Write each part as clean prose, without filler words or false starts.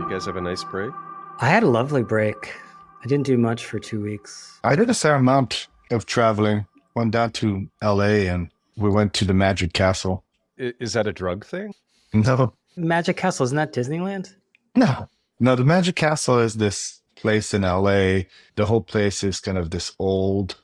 You guys have a nice break? I had a lovely break. I didn't do much for 2 weeks. I did a fair amount of traveling. Went down to LA and we went to the Magic Castle. Is that a drug thing? No, Magic Castle, isn't that Disneyland? no, no. The Magic Castle is this place in LA. The whole place is kind of this old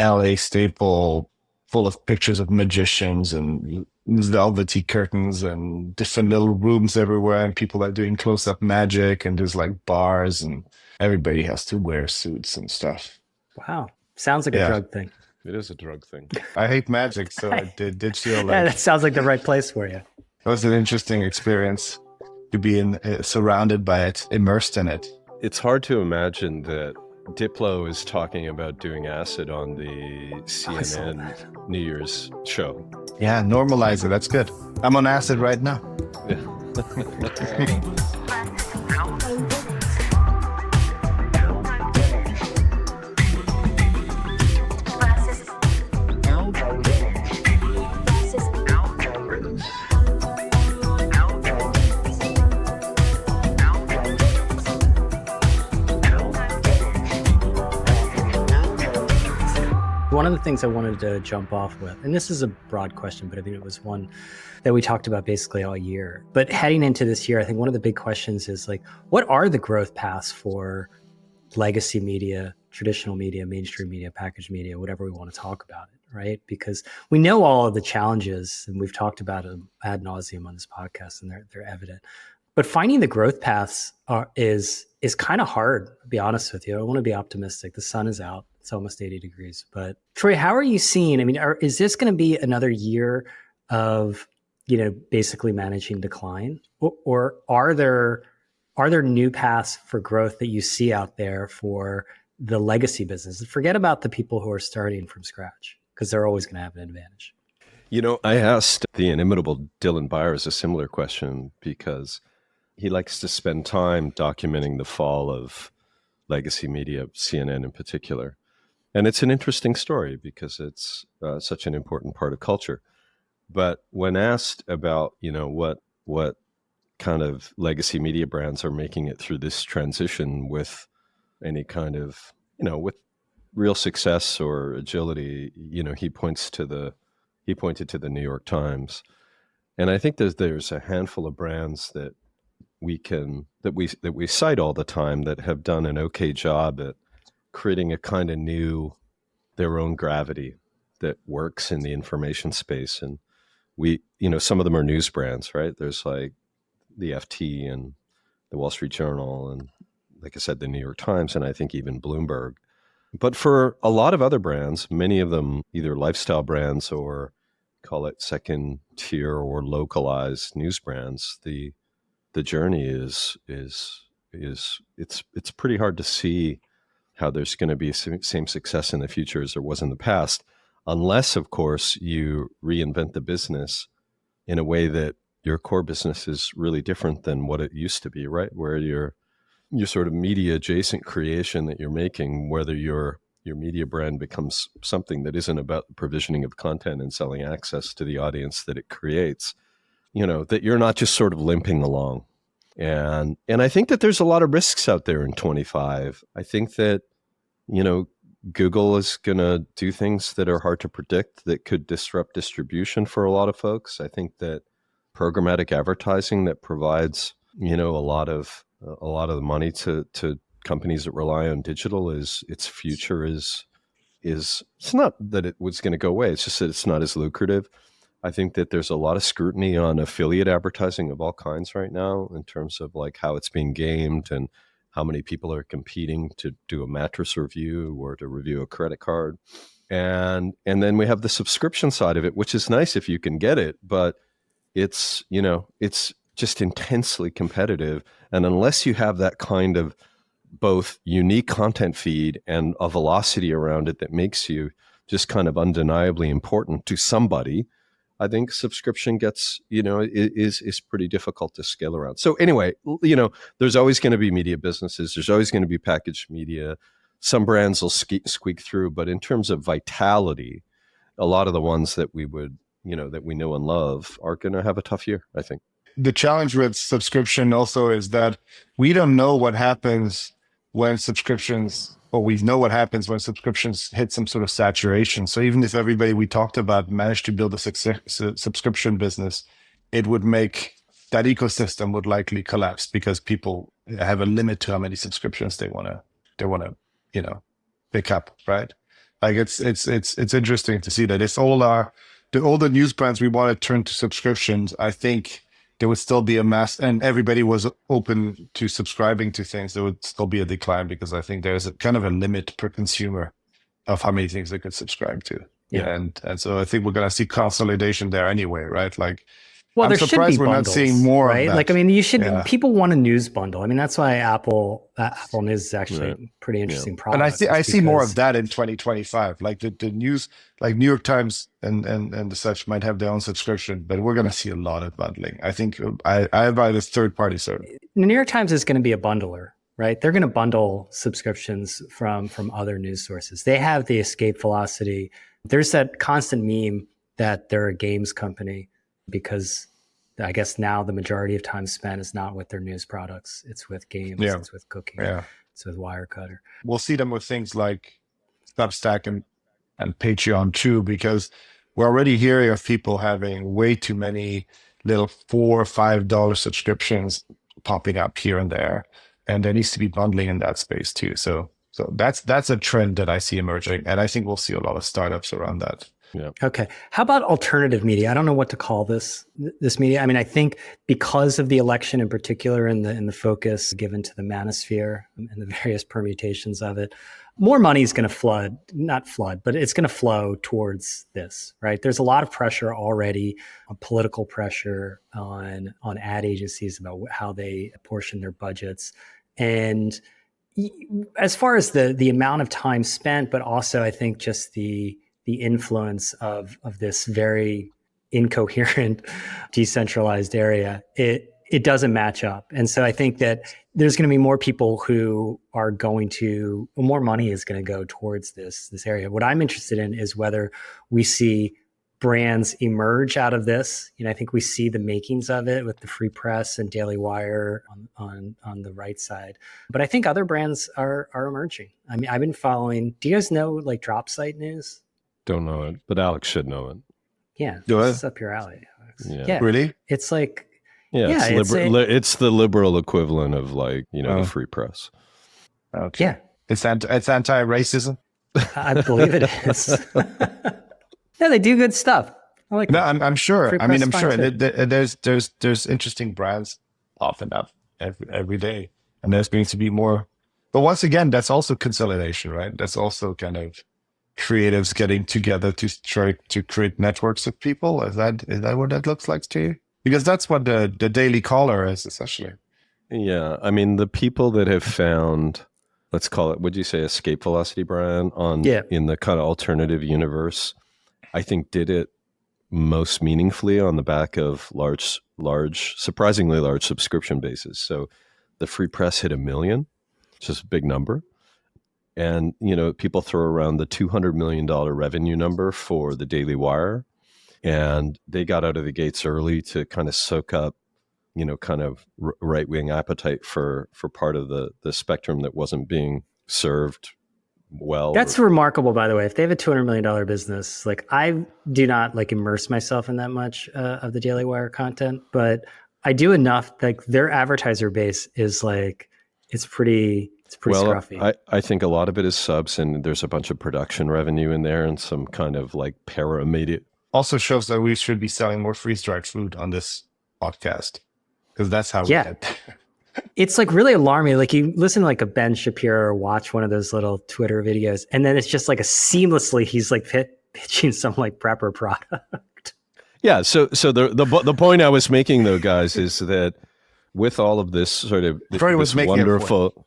LA staple full of pictures of magicians and velvety curtains and different little rooms everywhere and people are doing close-up magic and there's like bars and everybody has to wear suits and stuff. Wow. Sounds like a Yeah. drug thing. It is a drug thing. I hate magic, so I did feel Yeah, like that sounds like the right place for you. it was an interesting experience to be surrounded by it, immersed in it. It's hard to imagine that Diplo is talking about doing acid on the I saw CNN New Year's show. Yeah, normalize it. That's good. I'm on acid right now. One of the things I wanted to jump off with, and this is a broad question, but I think it was one that we talked about basically all year. But heading into this year, I think one of the big questions is like, what are the growth paths for legacy media, traditional media, mainstream media, packaged media, whatever we want to talk about it, right? Because we know all of the challenges, and we've talked about them ad nauseum on this podcast, and they're evident. But finding the growth paths is kind of hard, to be honest with you. I want to be optimistic. The sun is out. It's almost 80 degrees. But Troy, how are you seeing? I mean, is this going to be another year of, basically managing decline? Or are there new paths for growth that you see out there for the legacy business? Forget about the people who are starting from scratch, because they're always going to have an advantage. I asked the inimitable Dylan Byers a similar question because he likes to spend time documenting the fall of legacy media, CNN in particular. And it's an interesting story because it's such an important part of culture. But when asked about, what kind of legacy media brands are making it through this transition with any kind of, with real success or agility, he pointed to the New York Times. And I think there's a handful of brands that we cite all the time that have done an okay job at creating a kind of their own gravity that works in the information space. And some of them are news brands, right? There's like the FT and the Wall Street Journal and, like I said, the New York Times, and I think even Bloomberg. But for a lot of other brands, many of them either lifestyle brands or call it second tier or localized news brands, the journey is it's pretty hard to see how there's going to be same success in the future as there was in the past, unless, of course, you reinvent the business in a way that your core business is really different than what it used to be, right? Where your sort of media adjacent creation that you're making, whether your media brand becomes something that isn't about the provisioning of content and selling access to the audience that it creates, that you're not just sort of limping along. And I think that there's a lot of risks out there in 25. I think that, Google is going to do things that are hard to predict that could disrupt distribution for a lot of folks. I think that programmatic advertising that provides, a lot of the money to companies that rely on digital its future is it's not that it was going to go away. It's just that it's not as lucrative. I think that there's a lot of scrutiny on affiliate advertising of all kinds right now in terms of like how it's being gamed and how many people are competing to do a mattress review or to review a credit card. And then we have the subscription side of it, which is nice if you can get it, but it's just intensely competitive. And unless you have that kind of both unique content feed and a velocity around it that makes you just kind of undeniably important to somebody, I think subscription gets, is pretty difficult to scale around. So anyway, there's always going to be media businesses. There's always going to be packaged media. Some brands will squeak through, but in terms of vitality, a lot of the ones that we would, that we know and love are going to have a tough year, I think. the challenge with subscription also is that we don't know what happens when subscriptions, or we know what happens when subscriptions hit some sort of saturation. So even if everybody we talked about managed to build a subscription business, it would make that ecosystem would likely collapse because people have a limit to how many subscriptions they want to pick up, right? Like it's interesting to see that it's all the news brands we want to turn to subscriptions. I think there would still be a mass, and everybody was open to subscribing to things. There would still be a decline because I think there's a kind of a limit per consumer of how many things they could subscribe to. Yeah. And so I think we're gonna see consolidation there anyway, right? Like, Well, I'm there should be surprised we're not bundles, seeing more of right? that. Like, I mean, Yeah. people want a news bundle. I mean, that's why Apple News is actually Right. a pretty interesting And product. I see more because- of that in 2025. Like the news, like New York Times and the such might have their own subscription, but we're gonna see a lot of bundling. I think I buy this third party service. The New York Times is going to be a bundler, right? They're going to bundle subscriptions from other news sources. They have the escape velocity. There's that constant meme that they're a games company because I guess now the majority of time spent is not with their news products. It's with games. Yeah. It's with cooking. Yeah. It's with Wirecutter. We'll see them with things like Substack and Patreon too, because we're already hearing of people having way too many little $4 or $5 subscriptions popping up here and there. And there needs to be bundling in that space too. So that's a trend that I see emerging. And I think we'll see a lot of startups around that. Yeah. Okay. How about alternative media? I don't know what to call this media. I mean, I think because of the election in particular and the focus given to the manosphere and the various permutations of it, more money is going to not flood, but it's going to flow towards this, right? There's a lot of pressure already, political pressure on ad agencies about how they apportion their budgets. And as far as the amount of time spent, but also I think just the influence of this very incoherent, decentralized area, it doesn't match up. And so I think that there's going to be more people who are more money is going to go towards this area. What I'm interested in is whether we see brands emerge out of this. I think we see the makings of it with the Free Press and Daily Wire on the right side. But I think other brands are emerging. I mean, I've been following, do you guys know like Drop Site News? Don't know it, but Alex should know it. Yeah, Do this is up your alley, Alex. Yeah. Really? It's like, it's the liberal equivalent of like, the Free Press. Okay. Yeah. It's anti-racism. I believe it is. Yeah, they do good stuff. I like No, it. I'm sure. Free I mean, press I'm fine sure too. there's interesting brands popping up every day, and there's going to be more. But once again, that's also consolidation, right? That's also kind of creatives getting together to try to create networks of people. Is that what that looks like to you? Because that's what the Daily Caller is essentially. Yeah, I mean, the people that have found, let's call it, would you say, escape velocity, Brian, in the kind of alternative universe, I think did it most meaningfully on the back of surprisingly large subscription bases. So the Free Press hit 1 million, which is a big number. And, people throw around the $200 million revenue number for the Daily Wire. And they got out of the gates early to kind of soak up, kind of right-wing appetite for part of the spectrum that wasn't being served well. That's remarkable, by the way. If they have a $200 million business, like I do not like immerse myself in that much of the Daily Wire content, but I do enough. Like their advertiser base is like, it's pretty scruffy. I think a lot of it is subs, and there's a bunch of production revenue in there and some kind of like para-media. Also shows that we should be selling more freeze-dried food on this podcast, because that's how we get there. It's like really alarming. Like you listen to like a Ben Shapiro or watch one of those little Twitter videos, and then it's just like seamlessly he's like pitching some like prepper product. Yeah. So the point I was making though, guys, is that with all of this sort of this wonderful,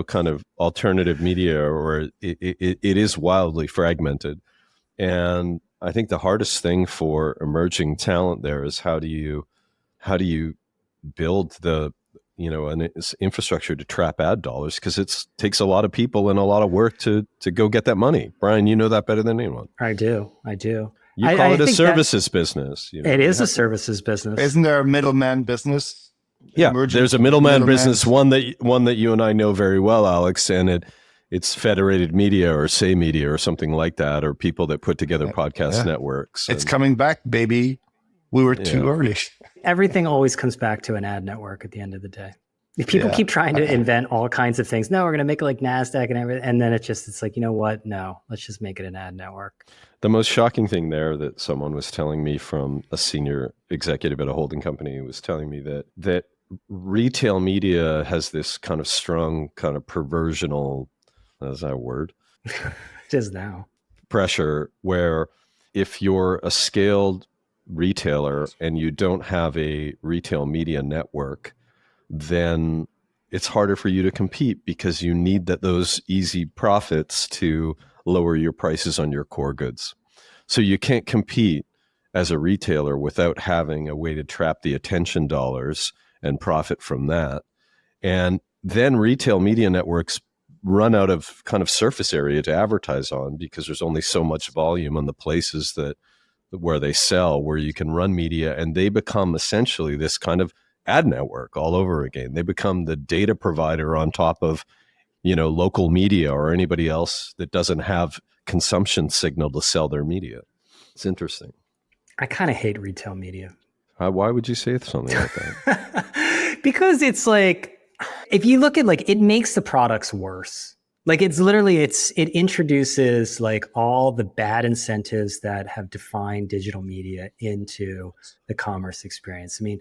kind of alternative media, or it is wildly fragmented. And I think the hardest thing for emerging talent there is how do you build the an infrastructure to trap ad dollars, because it takes a lot of people and a lot of work to go get that money. Brian, you know that better than anyone. I do. You call it a think services business. You know, it you is a have to- services business. Isn't there a middleman business? Yeah, Emerging there's a middleman middleman- business, one that you and I know very well, Alex, and it's Federated Media or Say Media or something like that, or people that put together podcast networks. It's coming back, baby. We were too early. Everything always comes back to an ad network at the end of the day. If people keep trying to invent all kinds of things, no, we're going to make it like NASDAQ and everything. And then it's like, you know what? No, let's just make it an ad network. The most shocking thing there that someone was telling me from a senior executive at a holding company was telling me that retail media has this kind of strong kind of perversional, is that a word? It is now. Pressure where if you're a scaled retailer and you don't have a retail media network, then it's harder for you to compete because you need those easy profits to lower your prices on your core goods. So you can't compete as a retailer without having a way to trap the attention dollars and profit from that. And then retail media networks run out of kind of surface area to advertise on because there's only so much volume on the places where they sell, where you can run media, and they become essentially this kind of ad network all over again. They become the data provider on top of, local media or anybody else that doesn't have consumption signal to sell their media. It's interesting. I kind of hate retail media. Why would you say something like that? Because it's like, if you look at it makes the products worse. Like it's literally, it introduces like all the bad incentives that have defined digital media into the commerce experience. I mean,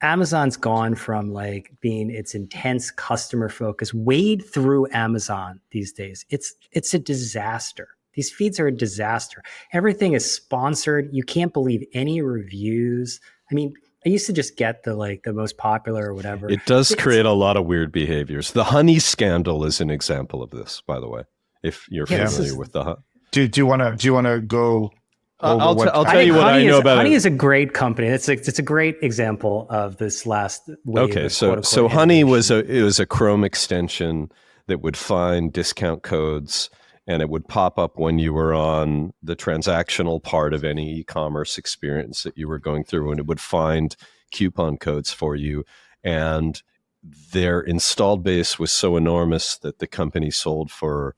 Amazon's gone from like being its intense customer focus wade through Amazon these days. It's a disaster. These feeds are a disaster. Everything is sponsored. You can't believe any reviews. I mean, I used to just get the most popular or whatever. It does create a lot of weird behaviors. The honey scandal is an example of this, by the way. If you're familiar with the honey. Do you want to go? I'll tell you what I know about Honey it. is a great company. It's a great example of this last wave. Okay, of so Honey was a Chrome extension that would find discount codes, and it would pop up when you were on the transactional part of any e-commerce experience that you were going through, and it would find coupon codes for you. And their installed base was so enormous that the company sold for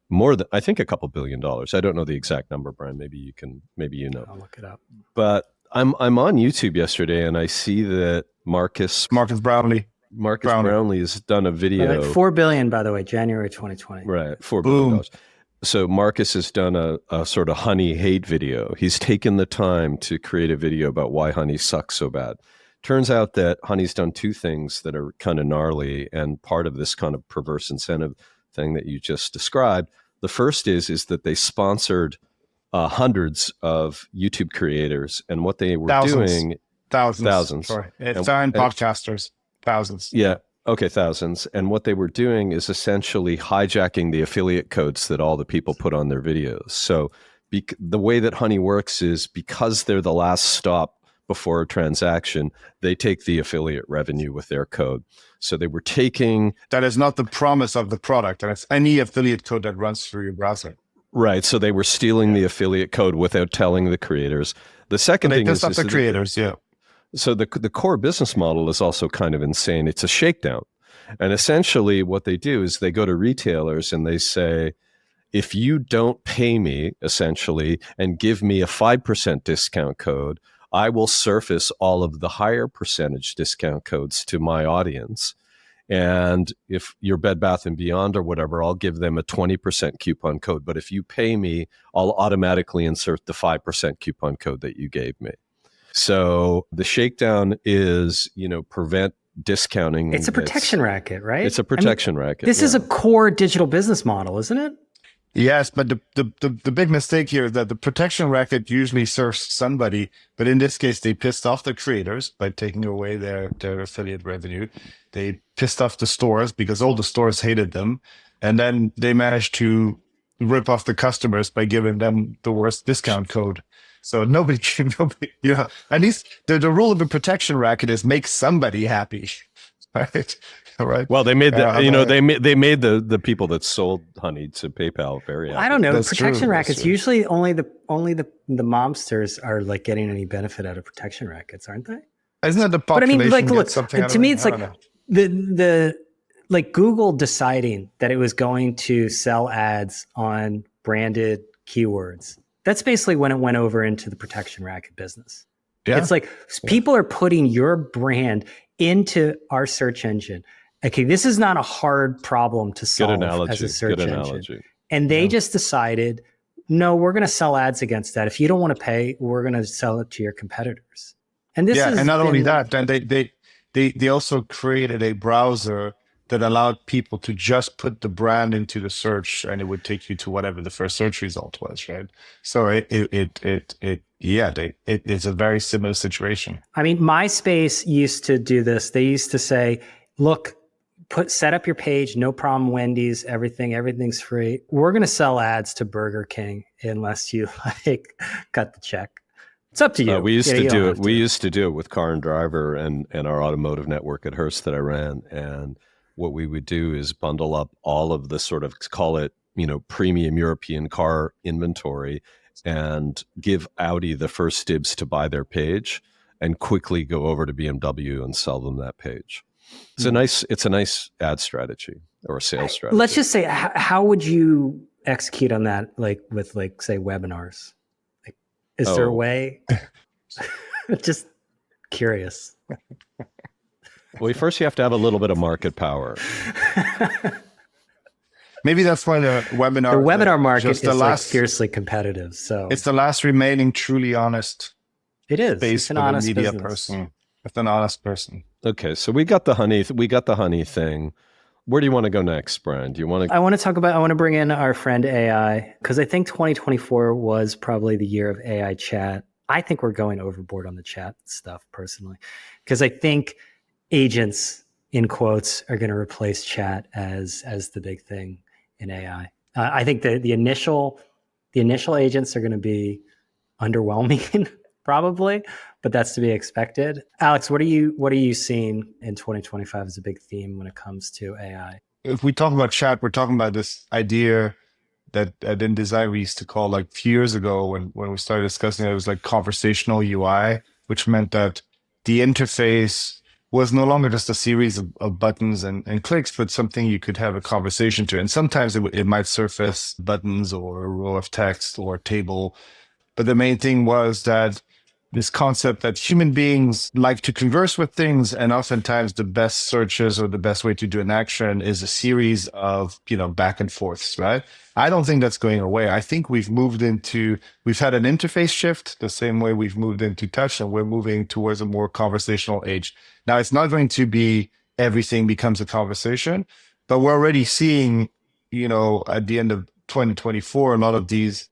more than, I think, $2 billion. I don't know the exact number, Brian. Maybe you know. I'll look it up. But I'm on YouTube yesterday, and I see that Marcus Brownlee has done a video. $4 billion, by the way, January 2020. Right, $4 billion. So Marcus has done a sort of honey hate video. He's taken the time to create a video about why honey sucks so bad. Turns out that honey's done two things that are kind of gnarly and part of this kind of perverse incentive thing that you just described. The first is that they sponsored hundreds of YouTube creators, and what they were doing thousands. Sorry, it's and podcasters, thousands. Yeah. Okay, thousands. And what they were doing is essentially hijacking the affiliate codes that all the people put on their videos. So the way that Honey works is because they're the last stop before a transaction, they take the affiliate revenue with their code. So they were taking... That is not the promise of the product, and it's any affiliate code that runs through your browser. Right. So they were stealing the affiliate code without telling the creators. The second thing is... They pissed off the creators, yeah. So the core business model is also kind of insane. It's a shakedown. And essentially what they do is they go to retailers and they say, if you don't pay me, essentially, and give me a 5% discount code, I will surface all of the higher percentage discount codes to my audience. And if you're Bed Bath & Beyond or whatever, I'll give them a 20% coupon code. But if you pay me, I'll automatically insert the 5% coupon code that you gave me. So the shakedown is, prevent discounting. It's a protection racket, right? It's a protection racket. This is a core digital business model, isn't it? Yes, but the big mistake here is that the protection racket usually serves somebody, but in this case, they pissed off the creators by taking away their affiliate revenue. They pissed off the stores because all the stores hated them. And then they managed to rip off the customers by giving them the worst discount code. So nobody, at least the rule of the protection racket is make somebody happy, right? right? Well, they made Other- they made the people that sold honey to PayPal very happy. I don't know. That's Protection true, rackets, that's true. usually only the momsters are like getting any benefit out of protection rackets, aren't they? Isn't it the But I mean, population like, look, gets something out to of me, it? it's I like don't know. the like Google deciding that it was going to sell ads on branded keywords. That's basically when it went over into the protection racket business. Yeah. It's like people are putting your brand into our search engine. Okay, this is not a hard problem to Good solve analogy. as a search Good engine. analogy. And they just decided, no, we're going to sell ads against that. If you don't want to pay, we're going to sell it to your competitors. And this is and not only that, then they also created a browser that allowed people to just put the brand into the search, and it would take you to whatever the first search result was, right? So it's a very similar situation. I mean, MySpace used to do this. They used to say, look, set up your page, no problem, Wendy's, everything's free. We're going to sell ads to Burger King unless you like cut the check. It's up to you. We used to you do don't it. have We to. used to do it with Car and Driver and our automotive network at Hearst that I ran. And what we would do is bundle up all of the sort of, call it, premium European car inventory, and give Audi the first dibs to buy their page, and quickly go over to BMW and sell them that page. It's a nice ad strategy or a sales strategy. Let's just say, how would you execute on that? Like with say webinars, like, is there a way? Just curious. Well, first you have to have a little bit of market power. Maybe that's why the webinar market just is like fiercely competitive. So it's the last remaining truly honest it space it's an for honest the media business. person. It's an honest person. Okay, so we got the honey thing. Where do you want to go next, Brian? Do you want to? I want to bring in our friend AI, because I think 2024 was probably the year of AI chat. I think we're going overboard on the chat stuff personally, because I think agents, in quotes, are going to replace chat as the big thing in AI. I think that the initial agents are going to be underwhelming, probably, but that's to be expected. Alex, what are you seeing in 2025 as a big theme when it comes to AI? If we talk about chat, we're talking about this idea that in design we used to call, like, a few years ago when we started discussing it, it was like conversational UI, which meant that the interface was no longer just a series of buttons and clicks, but something you could have a conversation to. And sometimes it might surface buttons or a row of text or a table. But the main thing was that this concept that human beings like to converse with things, and oftentimes the best searches or the best way to do an action is a series of, back and forths, right? I don't think that's going away. I think we've had an interface shift the same way we've moved into touch, and we're moving towards a more conversational age. Now, it's not going to be everything becomes a conversation, but we're already seeing, at the end of 2024, a lot of these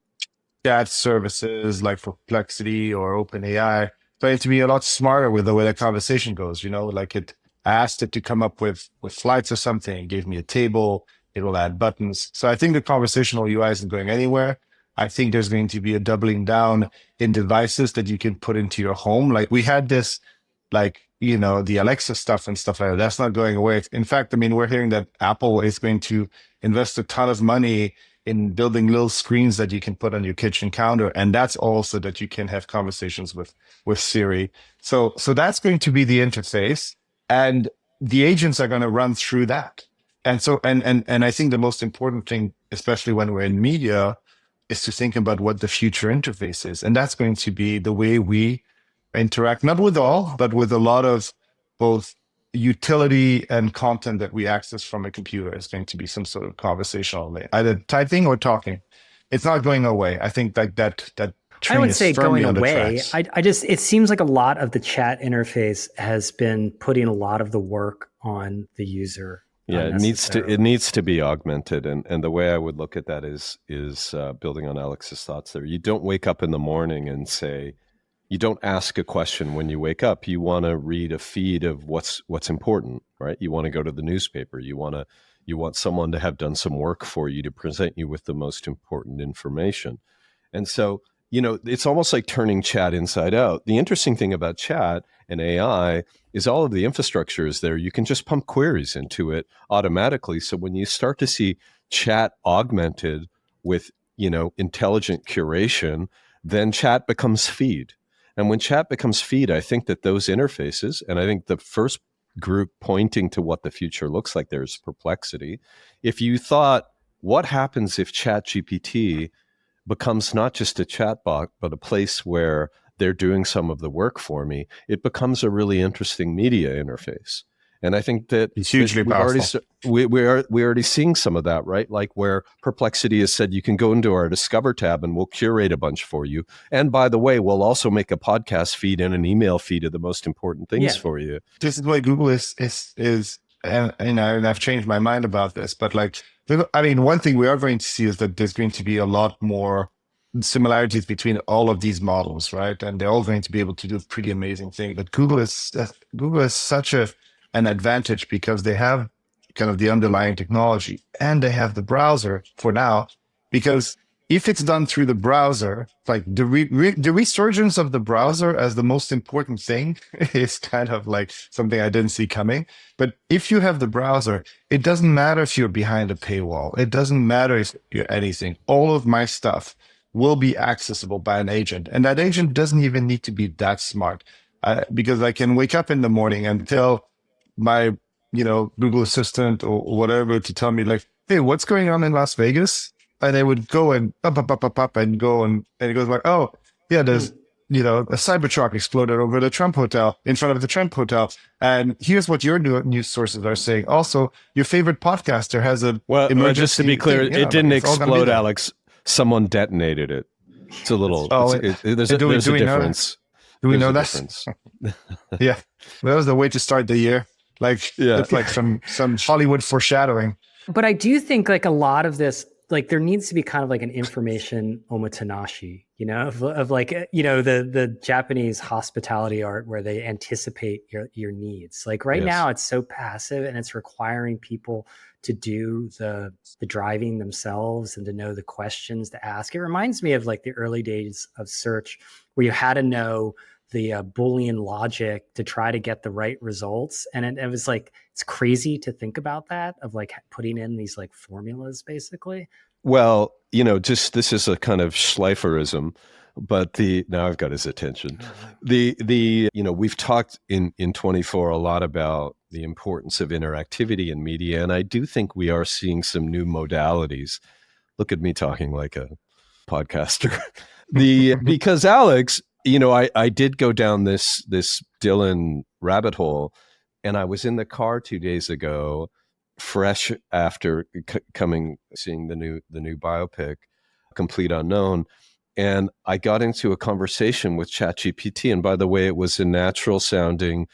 chat services like Perplexity or OpenAI starting to be a lot smarter with the way that conversation goes. Like I asked it to come up with flights or something, it gave me a table, it will add buttons. So I think the conversational UI isn't going anywhere. I think there's going to be a doubling down in devices that you can put into your home. Like we had this, the Alexa stuff and stuff like that. That's not going away. In fact, we're hearing that Apple is going to invest a ton of money in building little screens that you can put on your kitchen counter. And that's also that you can have conversations with Siri. So that's going to be the interface, and the agents are going to run through that. And so, and I think the most important thing, especially when we're in media, is to think about what the future interface is. And that's going to be the way we interact, not with all, but with a lot of both utility and content that we access from a computer is going to be some sort of conversational way, either typing or talking. It's not going away. I think that train I would is say firmly going on the away. tracks. It seems like a lot of the chat interface has been putting a lot of the work on the user. Yeah, it needs to be augmented, and the way I would look at that is building on Alex's thoughts there. You don't wake up in the morning and say, you don't ask a question when you wake up. You want to read a feed of what's important, right? You want to go to the newspaper. You want someone to have done some work for you to present you with the most important information. And so it's almost like turning chat inside out. The interesting thing about chat and AI is all of the infrastructure is there. You can just pump queries into it automatically. So when you start to see chat augmented with, intelligent curation, then chat becomes feed. And when chat becomes feed, I think that those interfaces, and I think the first group pointing to what the future looks like there is Perplexity. If you thought, what happens if Chat GPT becomes not just a chatbot, but a place where they're doing some of the work for me, it becomes a really interesting media interface. And I think that It's hugely we've already powerful. we're already seeing some of that, right? Like where Perplexity has said you can go into our Discover tab and we'll curate a bunch for you. And by the way, we'll also make a podcast feed and an email feed of the most important things for you. This is why Google is and I've changed my mind about this, but like, I mean, one thing we are going to see is that there's going to be a lot more similarities between all of these models, right? And they're all going to be able to do pretty amazing things. But Google is such an advantage because they have kind of the underlying technology and they have the browser for now. Because if it's done through the browser, like the resurgence of the browser as the most important thing is kind of like something I didn't see coming. But if you have the browser, it doesn't matter if you're behind a paywall. It doesn't matter if you're anything. All of my stuff will be accessible by an agent. And that agent doesn't even need to be that smart, because I can wake up in the morning and tell my, Google Assistant or whatever to tell me like, hey, what's going on in Las Vegas? And they would go and up and go and it goes like, oh yeah, there's a Cybertruck exploded over the Trump Hotel in front of the Trump Hotel, and here's what your news sources are saying. Also, your favorite podcaster has a emergency. Just to be clear, thing. It didn't explode, Alex. Someone detonated it. It's a little. There's a difference. Do we know that? Yeah, that was the way to start the year. It's like some Hollywood foreshadowing. But I do think like a lot of this, like there needs to be kind of like an information omotenashi, of like, the Japanese hospitality art where they anticipate your needs. Like right now it's so passive and it's requiring people to do the driving themselves and to know the questions to ask. It reminds me of like the early days of search where you had to know the Boolean logic to try to get the right results. And it was like, it's crazy to think about that, of like putting in these like formulas basically. Well, just this is a kind of Schleiferism, but now I've got his attention. We've talked in 24 a lot about the importance of interactivity in media. And I do think we are seeing some new modalities. Look at me talking like a podcaster. Because Alex, I did go down this Dylan rabbit hole, and I was in the car 2 days ago, fresh after seeing the new biopic, Complete Unknown, and I got into a conversation with ChatGPT. And by the way, it was a natural sounding,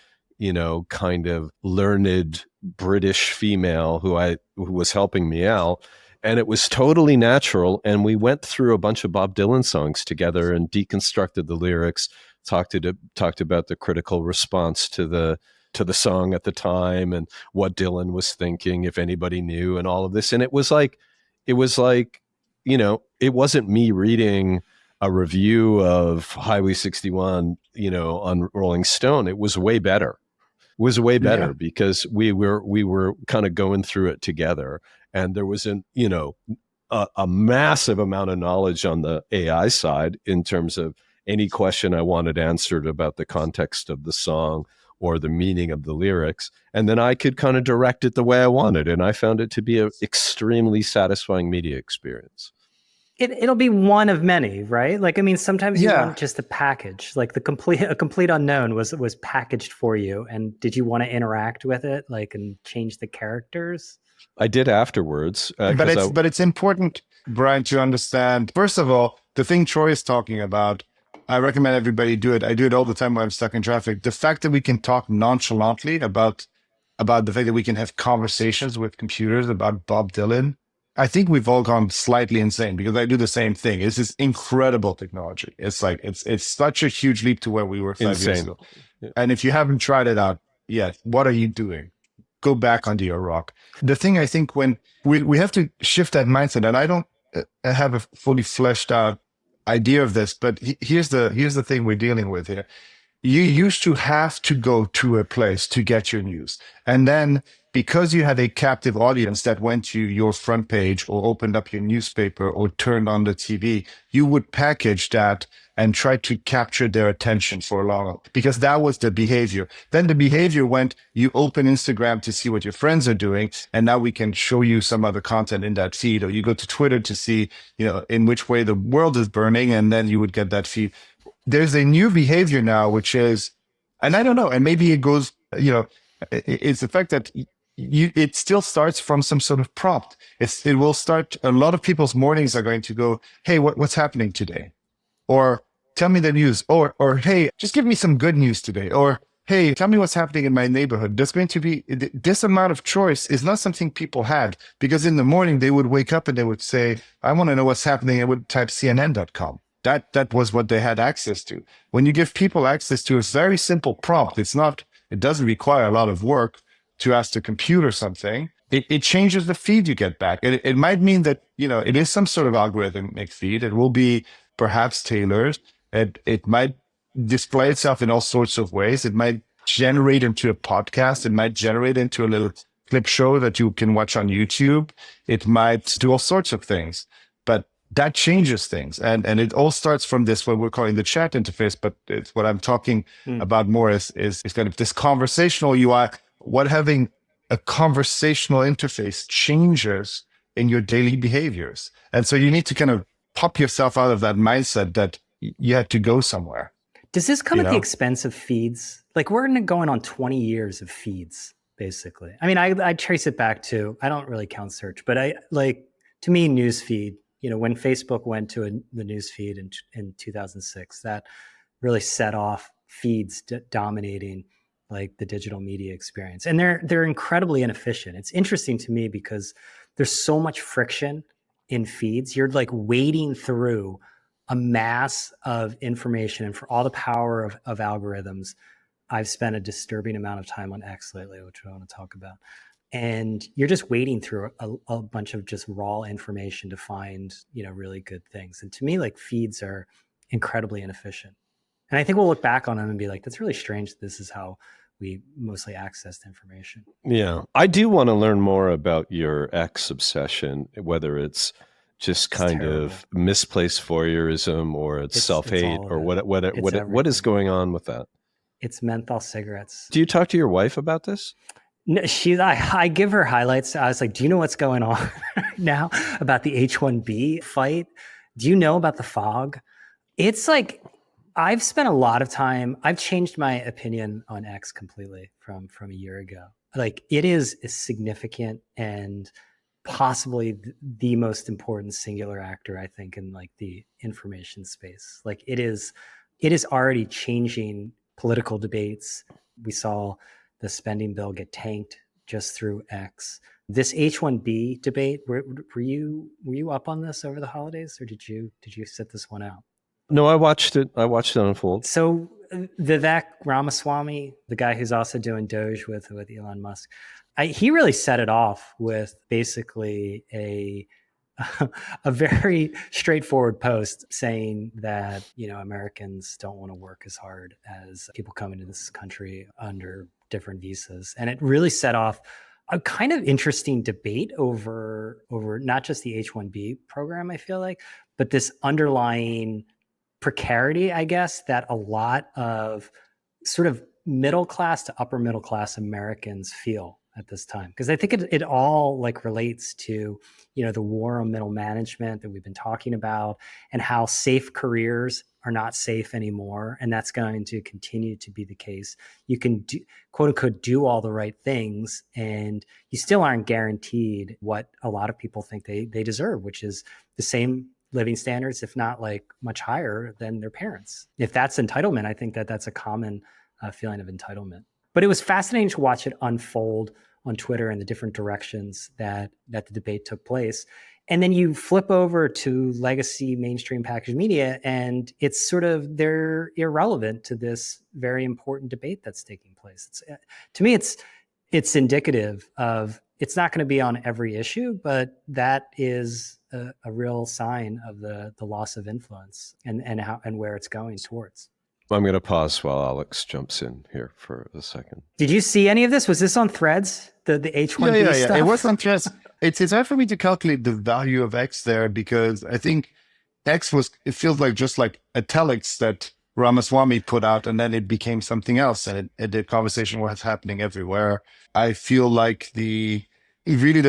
kind of learned British female who was helping me out. And it was totally natural. And we went through a bunch of Bob Dylan songs together and deconstructed the lyrics, talked about the critical response to the song at the time and what Dylan was thinking, if anybody knew, and all of this. And it was like, it wasn't me reading a review of Highway 61, on Rolling Stone. It was way better. Because we were kind of going through it together. And there was a massive amount of knowledge on the AI side in terms of any question I wanted answered about the context of the song or the meaning of the lyrics. And then I could kind of direct it the way I wanted. And I found it to be an extremely satisfying media experience. It'll be one of many, right? Like, I mean, sometimes you want just a package, like a complete unknown was packaged for you. And did you want to interact with it, like, and change the characters? I did afterwards. But it's important, Brian, to understand, first of all, the thing Troy is talking about, I recommend everybody do it. I do it all the time when I'm stuck in traffic. The fact that we can talk nonchalantly about the fact that we can have conversations with computers about Bob Dylan, I think we've all gone slightly insane, because I do the same thing. It's this incredible technology. It's like, it's such a huge leap to where we were 5 years ago. Yeah. And if you haven't tried it out yet, what are you doing? Go back onto your rock. The thing, I think, when we have to shift that mindset, and I don't have a fully fleshed out idea of this, but here's the thing we're dealing with here. You used to have to go to a place to get your news. And then because you had a captive audience that went to your front page or opened up your newspaper or turned on the TV, you would package that and try to capture their attention for long, because that was the behavior. Then the behavior went, you open Instagram to see what your friends are doing, and now we can show you some other content in that feed. Or you go to Twitter to see, in which way the world is burning, and then you would get that feed. There's a new behavior now, which is, and I don't know, and maybe it goes, it's the fact that it still starts from some sort of prompt. It will start, a lot of people's mornings are going to go, hey, what's happening today? Or tell me the news, or hey, just give me some good news today, or hey, tell me what's happening in my neighborhood. There's going to be, this amount of choice is not something people had, because in the morning they would wake up and they would say, I want to know what's happening. I would type CNN.com. That was what they had access to. When you give people access to a very simple prompt, it doesn't require a lot of work to ask the computer something. It changes the feed you get back. It might mean that, it is some sort of algorithmic feed. It will be perhaps tailored. It might display itself in all sorts of ways. It might generate into a podcast. It might generate into a little clip show that you can watch on YouTube. It might do all sorts of things, but that changes things. And it all starts from this, what we're calling the chat interface, but it's what I'm talking about more is kind of this conversational UI, what having a conversational interface changes in your daily behaviors. And so you need to kind of pop yourself out of that mindset that you had to go somewhere. Does this come at the expense of feeds? Like, we're going on 20 years of feeds, basically. I mean, I trace it back to, I don't really count search, but to me, newsfeed, when Facebook went to the newsfeed in 2006, that really set off feeds dominating like the digital media experience. And they're incredibly inefficient. It's interesting to me because there's so much friction in feeds. You're like wading through a mass of information, and for all the power of algorithms, I've spent a disturbing amount of time on X lately, which I want to talk about. And you're just wading through a bunch of just raw information to find, really good things. And to me, like, feeds are incredibly inefficient. And I think we'll look back on them and be like, that's really strange. This is how we mostly accessed information. Yeah. I do want to learn more about your X obsession, whether it's just kind of misplaced voyeurism or it's self-hate or what is going on with that? It's menthol cigarettes. Do you talk to your wife about this? No, I give her highlights. I was like, do you know what's going on now about the H-1B fight? Do you know about the fog? It's like, I've spent a lot of time, I've changed my opinion on X completely from a year ago. Like, it is a significant and possibly the most important singular actor, I think, in like the information space. Like, it is already changing political debates. We saw the spending bill get tanked just through X. This H-1B debate, were you up on this over the holidays, or did you sit this one out? No, I watched it unfold. So Vivek Ramaswamy, the guy who's also doing Doge with Elon Musk, he really set it off with basically a very straightforward post saying that, Americans don't want to work as hard as people coming to this country under different visas. And it really set off a kind of interesting debate over not just the H-1B program, I feel like, but this underlying precarity, I guess, that a lot of sort of middle class to upper middle class Americans feel at this time. Because I think it all like relates to, the war on middle management that we've been talking about, and how safe careers are not safe anymore. And that's going to continue to be the case. You can quote unquote do all the right things, and you still aren't guaranteed what a lot of people think they deserve, which is the same living standards, if not like much higher than their parents. If that's entitlement, I think that's a common feeling of entitlement. But it was fascinating to watch it unfold on Twitter and the different directions that the debate took place. And then you flip over to legacy mainstream packaged media, and it's sort of, they're irrelevant to this very important debate that's taking place. To me, it's indicative of it's not going to be on every issue, but that is a real sign of the loss of influence and how and where it's going towards. I'm going to pause while Alex jumps in here for a second. Did you see any of this? Was this on Threads? The H1B stuff? It was on Threads. It's hard for me to calculate the value of X there because I think X it feels like just like a telex that Ramaswamy put out and then it became something else and the conversation was happening everywhere. I feel like the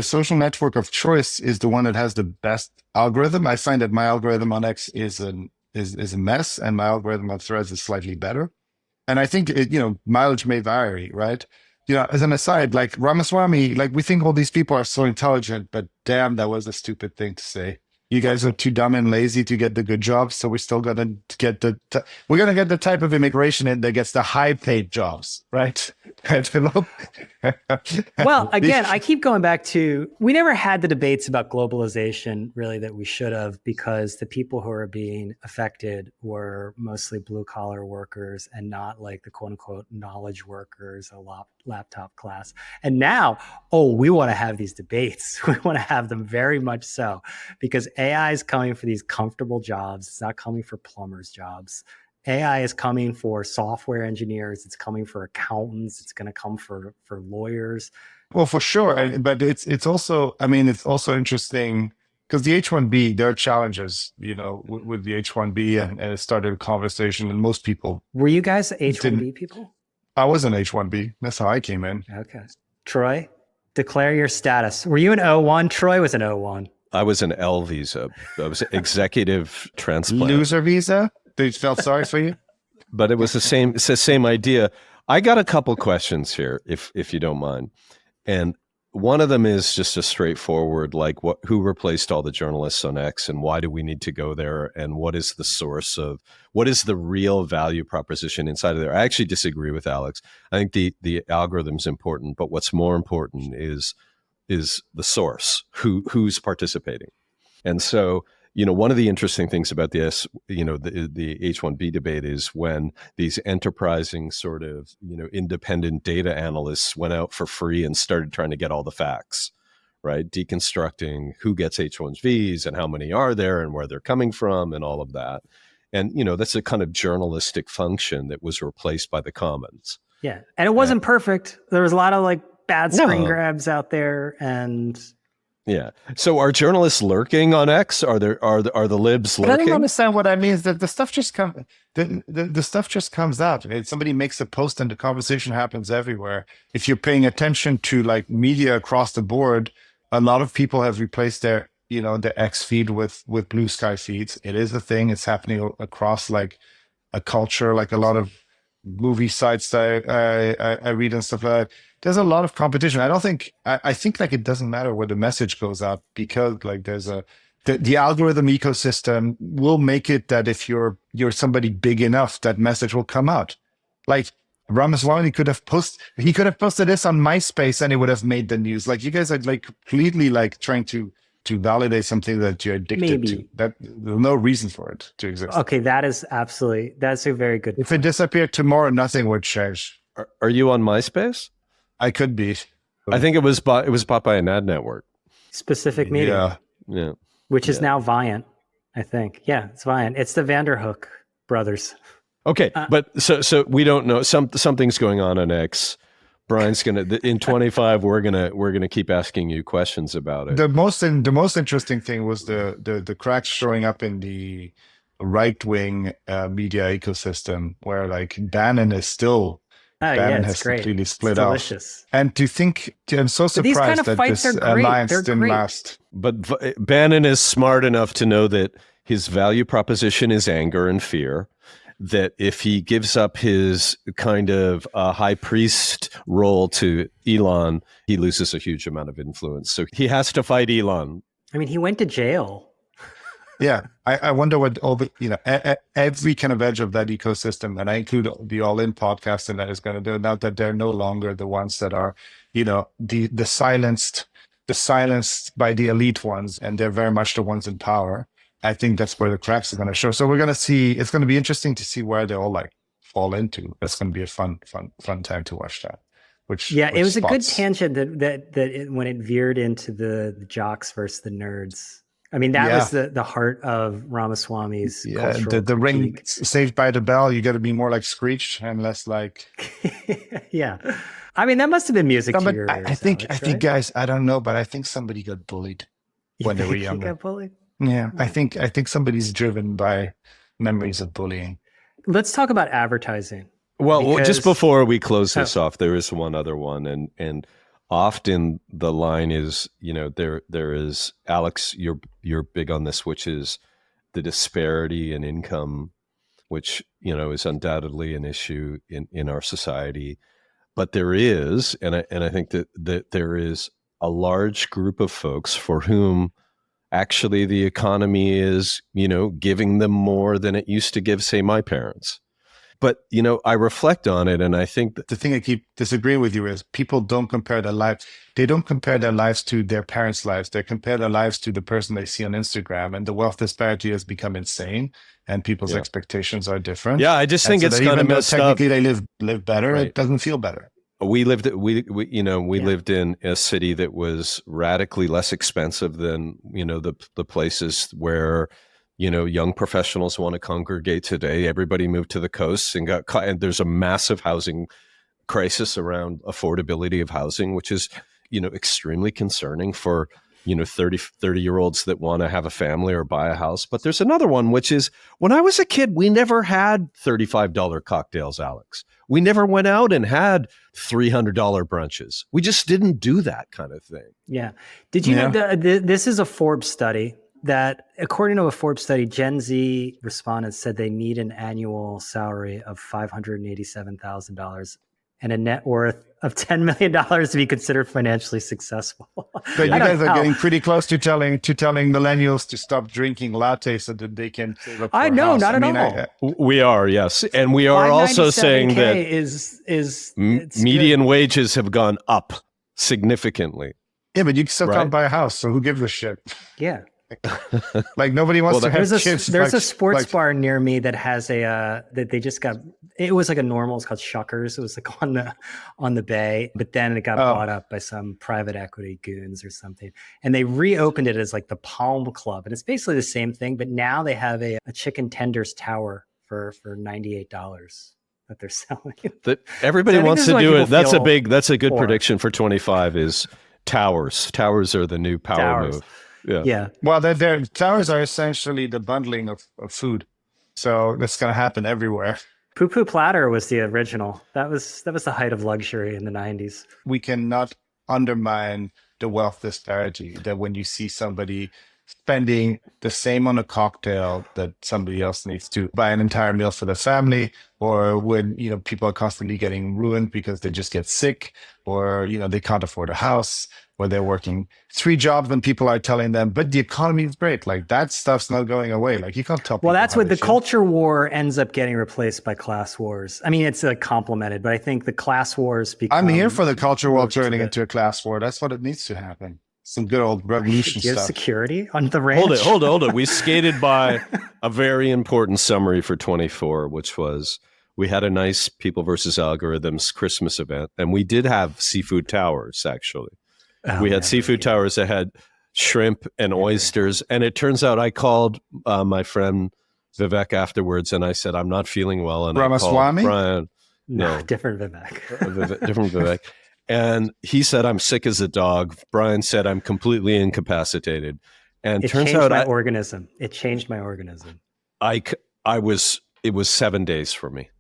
social network of choice is the one that has the best algorithm. I find that my algorithm on X is a mess and my algorithm on Threads is slightly better. And I think mileage may vary, right? As an aside, like Ramaswamy, like we think all these people are so intelligent, but damn, that was a stupid thing to say. You guys are too dumb and lazy to get the good jobs, so we're still gonna get we're gonna get the type of immigration in that gets the high paid jobs, right? Well, again, I keep going back to we never had the debates about globalization really that we should have because the people who are being affected were mostly blue collar workers and not like the quote unquote knowledge workers, a laptop class. And now, we want to have these debates. We want to have them very much so because AI is coming for these comfortable jobs. It's not coming for plumbers' jobs. AI is coming for software engineers. It's coming for accountants. It's going to come for lawyers. Well, for sure. But it's also, it's also interesting because the H-1B, there are challenges, with the H-1B and it started a conversation and most people. Were you guys H-1B people? I was an H-1B. That's how I came in. Okay. Troy, declare your status. Were you an O1? Troy was an O1. I was an L visa. I was executive transplant. Loser visa? They felt sorry for you? But it was it's the same idea. I got a couple questions here, if you don't mind. And one of them is just a straightforward, like who replaced all the journalists on X and why do we need to go there? And what is the source of, what is the real value proposition inside of there? I actually disagree with Alex. I think the algorithm's important, but what's more important is the source, who's participating. And so, one of the interesting things about this, the H-1B debate is when these enterprising sort of, independent data analysts went out for free and started trying to get all the facts, right? Deconstructing who gets H-1Bs and how many are there and where they're coming from and all of that. And, that's a kind of journalistic function that was replaced by the commons. Yeah. And it wasn't perfect. There was a lot of like bad screen grabs out there and... Yeah. So are journalists lurking on X? Are the libs lurking? But I don't understand what I mean. Is that the stuff just the stuff just comes out. Somebody makes a post and the conversation happens everywhere. If you're paying attention to like media across the board, a lot of people have replaced their the X feed with blue sky feeds. It is a thing. It's happening across like a culture, like a lot of movie sites that I read and stuff like that. There's a lot of competition. I think like it doesn't matter where the message goes out because like there's the algorithm ecosystem will make it that if you're somebody big enough, that message will come out. Like Ramaswamy could have posted this on MySpace and it would have made the news. Like you guys are like completely like trying to validate something that you're addicted to. That there's no reason for it to exist. Okay, that's a very good point. If it disappeared tomorrow, nothing would change. Are you on MySpace? I could be. I think it was bought by an ad network. Specific Media. Yeah. Which is now Viant, I think. Yeah, it's Viant. It's the Vanderhook brothers. Okay, but so we don't know. Something's going on X. Brian's in 25. We're gonna keep asking you questions about it. The most interesting thing was the cracks showing up in the right wing media ecosystem, where like Bannon is still. Bannon has completely split out. And I'm so surprised that this alliance didn't last. But Bannon is smart enough to know that his value proposition is anger and fear. That if he gives up his kind of high priest role to Elon, he loses a huge amount of influence. So he has to fight Elon. I mean, he went to jail. Yeah, I wonder what all the every kind of edge of that ecosystem, and I include the All In podcast, and that is going to do now that they're no longer the ones that are, the silenced by the elite ones, and they're very much the ones in power. I think that's where the cracks are going to show. So we're going to see. It's going to be interesting to see where they all like fall into. That's going to be a fun time to watch that. which it was a good spots. tangent when it veered into the jocks versus the nerds. I mean, that was the heart of Ramaswamy's cultural the ring critique. Saved by the Bell. You got to be more like Screech and less like. Yeah, I mean that must have been music to your ears. I think Alex, think guys, I don't know, but I think somebody got bullied when they were younger. Got bullied? Yeah, I think somebody's driven by memories of bullying. Let's talk about advertising. Well, just before we close this off, there is one other one, and often the line is, there is, Alex, you're big on this, which is the disparity in income, which is undoubtedly an issue in our society. But there is, and I think that there is a large group of folks for whom actually the economy is, giving them more than it used to give, say, my parents. But, I reflect on it, and I think that the thing I keep disagreeing with you is people don't compare their lives. They don't compare their lives to their parents' lives. They compare their lives to the person they see on Instagram, and the wealth disparity has become insane, and people's expectations are different. Yeah, I just think it's kind of messed up. Technically, they live better. Right. It doesn't feel better. We lived in a city that was radically less expensive than, the places where, young professionals want to congregate today. Everybody moved to the coasts and got caught. And there's a massive housing crisis around affordability of housing, which is, extremely concerning for, 30-year-olds that want to have a family or buy a house. But there's another one, which is, when I was a kid, we never had $35 cocktails, Alex. We never went out and had $300 brunches. We just didn't do that kind of thing. Yeah. Did you know this is a Forbes study that, according to a Forbes study, Gen Z respondents said they need an annual salary of $587,000 and a net worth of $10 million to be considered financially successful. So you guys are getting pretty close to telling millennials to stop drinking lattes so that they can save up for a house. Not at all. We are, yes. And we are also saying that median wages have gone up significantly. Yeah, but you still can't buy a house, so who gives a shit? Yeah. Like nobody wants to have kids. There's a sports bar near me that has that they just got. It was like a normal. It's called Shuckers. It was like on the bay, but then it got bought up by some private equity goons or something, and they reopened it as like the Palm Club, and it's basically the same thing, but now they have a chicken tenders tower for $98 that they're selling. That everybody wants to do it. That's a good prediction for 25 is towers. Towers are the new power move. Yeah. Well, towers are essentially the bundling of food. So that's going to happen everywhere. Poo Poo Platter was the original. That was the height of luxury in the 90s. We cannot undermine the wealth disparity that when you see somebody spending the same on a cocktail that somebody else needs to buy an entire meal for the family, or when people are constantly getting ruined because they just get sick, or they can't afford a house, or they're working 3 jobs when people are telling them, but the economy is great. Like that stuff's not going away. Like you can't tell people. Well, that's what the culture war ends up getting replaced by class wars. I mean, it's complemented, but I think the class wars become. I'm here for the culture war turning into a class war. That's what it needs to happen. Some good old revolution stuff. Security on the ranch. Hold it. We skated by a very important summary for 24, which was we had a nice People versus Algorithms Christmas event, and we did have seafood towers, actually. We had seafood towers that had shrimp and oysters. And it turns out I called my friend Vivek afterwards and I said, I'm not feeling well. And Ramaswamy? I called Brian. No, different Vivek. Different Vivek. And he said, I'm sick as a dog. Brian said, I'm completely incapacitated. And it turns changed out my organism. It changed my organism. It was 7 days for me.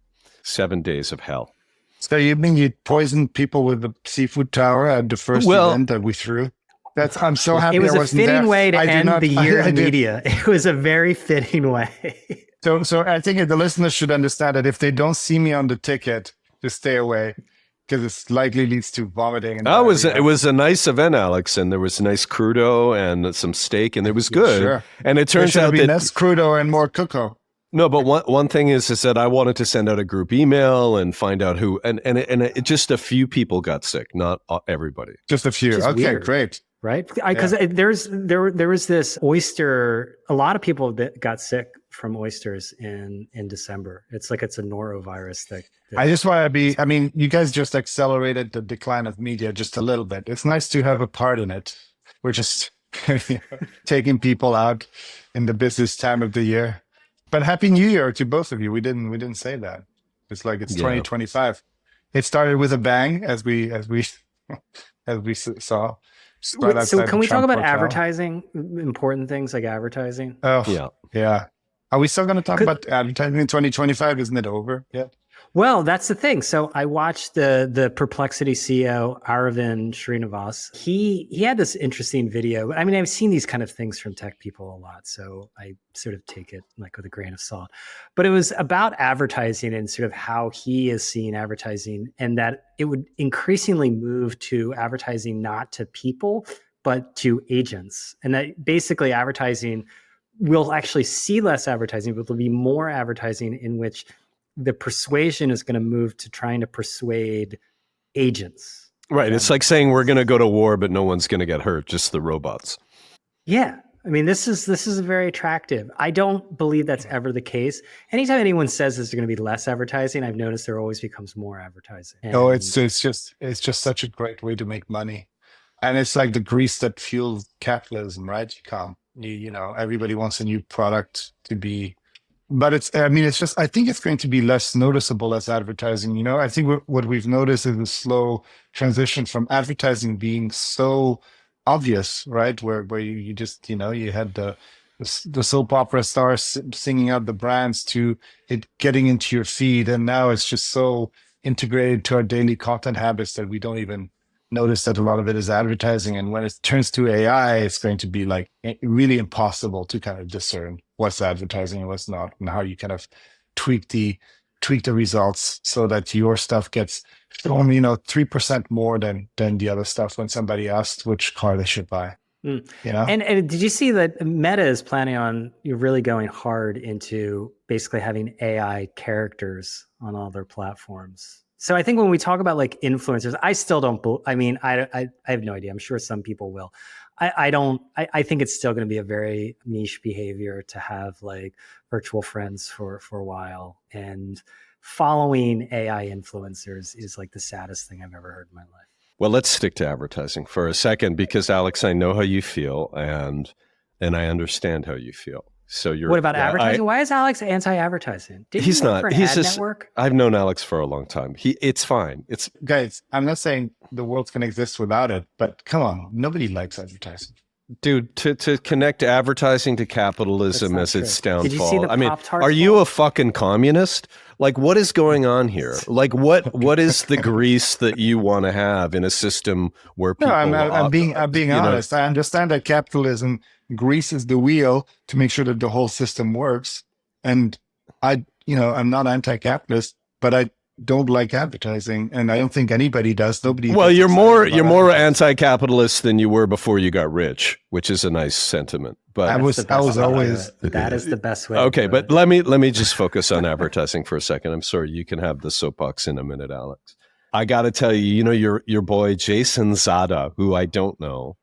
7 days of hell. So you mean you poisoned people with the seafood tower at the first event that we threw? I'm so happy. It was a fitting way to end the year in media. It was a very fitting way. So I think the listeners should understand that if they don't see me on the ticket, just stay away because it likely leads to vomiting. And it was a nice event, Alex, and there was nice crudo and some steak, and it was good. Sure. And it turns out that less crudo and more cocoa. No, but one thing is that I wanted to send out a group email and find out who, and just a few people got sick, not everybody. Just a few. Okay, weird. great. right? Because there was this oyster. A lot of people that got sick from oysters in December. It's like it's a norovirus that I just want to be, I mean, you guys just accelerated the decline of media just a little bit. It's nice to have a part in it. We're just taking people out in the busiest time of the year. But Happy New Year to both of you. We didn't say that. It's like it's Yeah. 2025. It started with a bang, as we saw. Right so outside can the we talk Trump about Hotel. advertising, important things like advertising? Oh, Yeah. yeah. Are we still going to talk Could- about advertising in 2025? Isn't it over yet? Well, that's the thing. So I watched the Perplexity CEO Aravind Srinivas. He had this interesting video. I mean, I've seen these kind of things from tech people a lot, so I sort of take it like with a grain of salt. But it was about advertising and sort of how he is seeing advertising, and that it would increasingly move to advertising not to people but to agents, and that basically advertising will actually see less advertising, but there'll be more advertising in which the persuasion is going to move to trying to persuade agents. Right. It's like saying we're going to go to war, but no one's going to get hurt, just the robots. Yeah. I mean, this is very attractive. I don't believe that's ever the case. Anytime anyone says there's going to be less advertising, I've noticed there always becomes more advertising. No, it's just such a great way to make money. And it's like the grease that fuels capitalism, right? You know, everybody wants a new product to be, but it's just, I think it's going to be less noticeable as advertising. You know, I think what we've noticed is a slow transition from advertising being so obvious, right? Where you just, you know, you had the soap opera stars singing out the brands to it getting into your feed. And now it's just so integrated to our daily content habits that we don't even notice that a lot of it is advertising. And when it turns to AI, it's going to be like really impossible to kind of discern what's advertising and what's not, and how you kind of tweak the results so that your stuff gets shown, you know, 3% more than the other stuff when somebody asked which car they should buy. You know? And did you see that Meta is planning on really going hard into basically having AI characters on all their platforms? So I think when we talk about like influencers, I still don't. I have no idea. I'm sure some people will. I don't. I think it's still going to be a very niche behavior to have like virtual friends for a while, and following AI influencers is like the saddest thing I've ever heard in my life. Well, let's stick to advertising for a second, because Alex, I know how you feel, and I understand how you feel. So you're. What about advertising? Why is Alex anti-advertising? He's not. He's just. Network? I've known Alex for a long time. It's fine. Guys, I'm not saying the world can exist without it, but come on, nobody likes advertising. Dude, to connect advertising to capitalism as its downfall. Did you see the I mean, Pop-Tarts are you bowl? a fucking communist? Like, what is going on here? Like, what is the grease that you want to have in a system where people? No, I'm being honest. I understand that capitalism greases the wheel to make sure that the whole system works. And I'm not anti-capitalist, but I don't like advertising, and I don't think anybody does. Nobody. Well, you're more anti-capitalist than you were before you got rich, which is a nice sentiment. But I was always. That is the best way. Okay, but let me just focus on advertising for a second. I'm sorry, you can have the soapbox in a minute, Alex. I got to tell you, you know, your boy Jason Zada, who I don't know,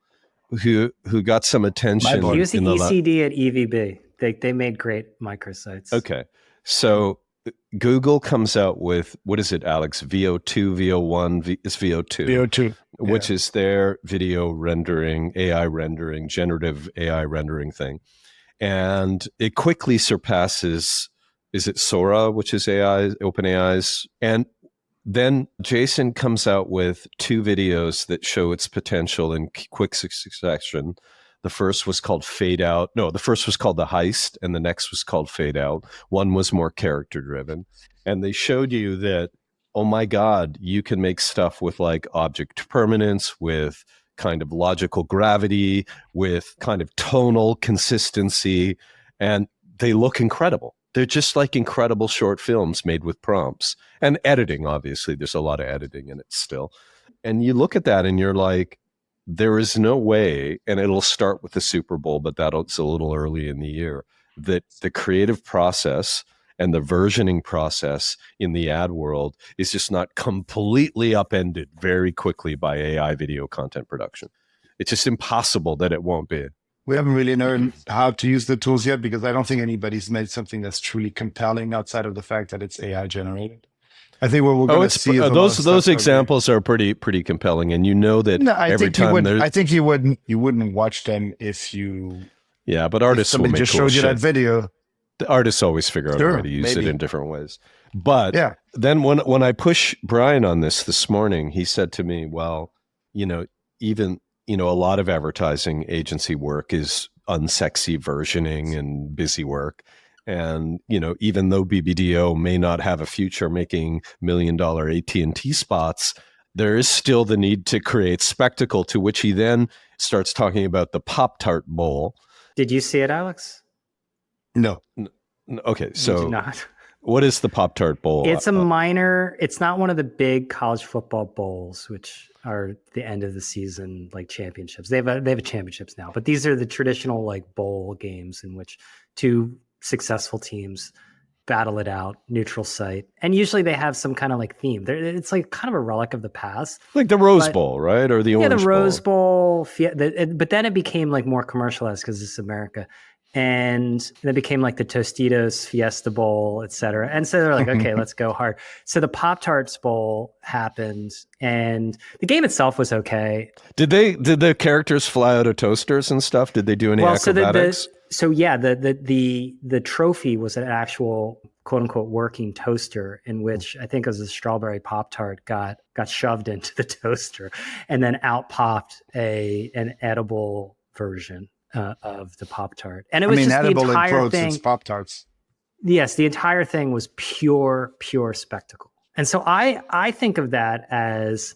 who got some attention. He was the ECD at EVB. They made great microsites. Okay, so Google comes out with, what is it, Alex? VO2, VO1, it's VO2. VO2. Which is their video rendering, AI rendering, generative AI rendering thing. And it quickly surpasses, is it Sora, which is OpenAI's? And then Jason comes out with 2 videos that show its potential in quick succession. The first was called Fade Out. No, the first was called The Heist, and the next was called Fade Out. One was more character driven. And they showed you that, oh my God, you can make stuff with like object permanence, with kind of logical gravity, with kind of tonal consistency, and they look incredible. They're just like incredible short films made with prompts. And editing, obviously, there's a lot of editing in it still. And you look at that and you're like, there is no way, and it'll start with the Super Bowl, but that's a little early in the year, that the creative process and the versioning process in the ad world is just not completely upended very quickly by AI video content production. It's just impossible that it won't be. We haven't really learned how to use the tools yet because I don't think anybody's made something that's truly compelling outside of the fact that it's AI generated. I think what we're going to see is those examples are pretty compelling, and you know that every time I think you wouldn't watch them if you. Yeah, but artists will make just cool showed you that video. The artists always figure out a way to use it in different ways. But then when I push Brian on this morning, he said to me, "Well, even a lot of advertising agency work is unsexy versioning and busy work." And, even though BBDO may not have a future making $1 million AT&T spots, there is still the need to create spectacle, to which he then starts talking about the Pop-Tart Bowl. Did you see it, Alex? No. Okay, so you did not. What is the Pop-Tart Bowl? It's it's not one of the big college football bowls, which are the end of the season, like championships. They have a championships now, but these are the traditional like bowl games in which two successful teams battle it out, neutral site. And usually they have some kind of like theme. It's like kind of a relic of the past. Like the Rose Bowl, right? Or the Orange Bowl. Yeah, the Rose Bowl. But then it became like more commercialized because it's America. And it became like the Tostitos Fiesta Bowl, et cetera. And so they're like, okay, let's go hard. So the Pop-Tarts Bowl happened, and the game itself was okay. Did the characters fly out of toasters and stuff? Did they do any acrobatics? The trophy was an actual quote unquote working toaster in which I think it was a strawberry Pop-Tart got shoved into the toaster and then out popped an edible version of the Pop-Tart. And it was just the entire thing. It's Pop-Tarts. Yes, the entire thing was pure spectacle. And so I think of that as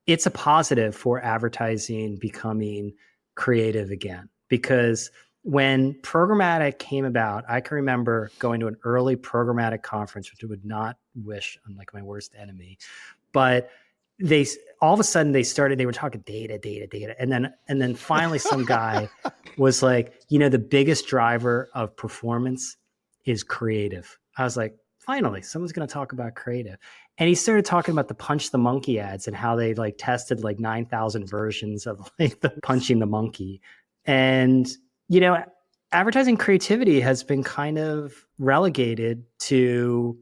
it's a positive for advertising becoming creative again, because when programmatic came about, I can remember going to an early programmatic conference, which I would not wish on like my worst enemy, but all of a sudden they were talking data. And then finally some guy was like, the biggest driver of performance is creative. I was like, finally, someone's going to talk about creative. And he started talking about the Punch the Monkey ads and how they like tested like 9,000 versions of like the punching the monkey. And advertising creativity has been kind of relegated to,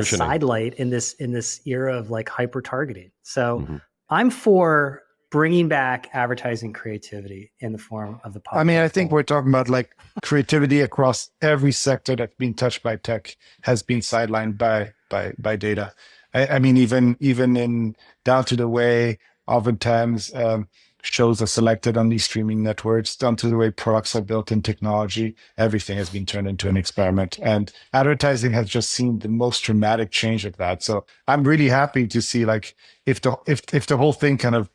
sidelight in this era of like hyper targeting. So I'm for bringing back advertising creativity in the form of the Pop-Tart. I mean, I think we're talking about like creativity across every sector that's been touched by tech has been sidelined by data. I mean, even in down to the way oftentimes shows are selected on these streaming networks, down to the way products are built in technology, everything has been turned into an experiment. And advertising has just seen the most dramatic change of that. So I'm really happy to see like if the whole thing kind of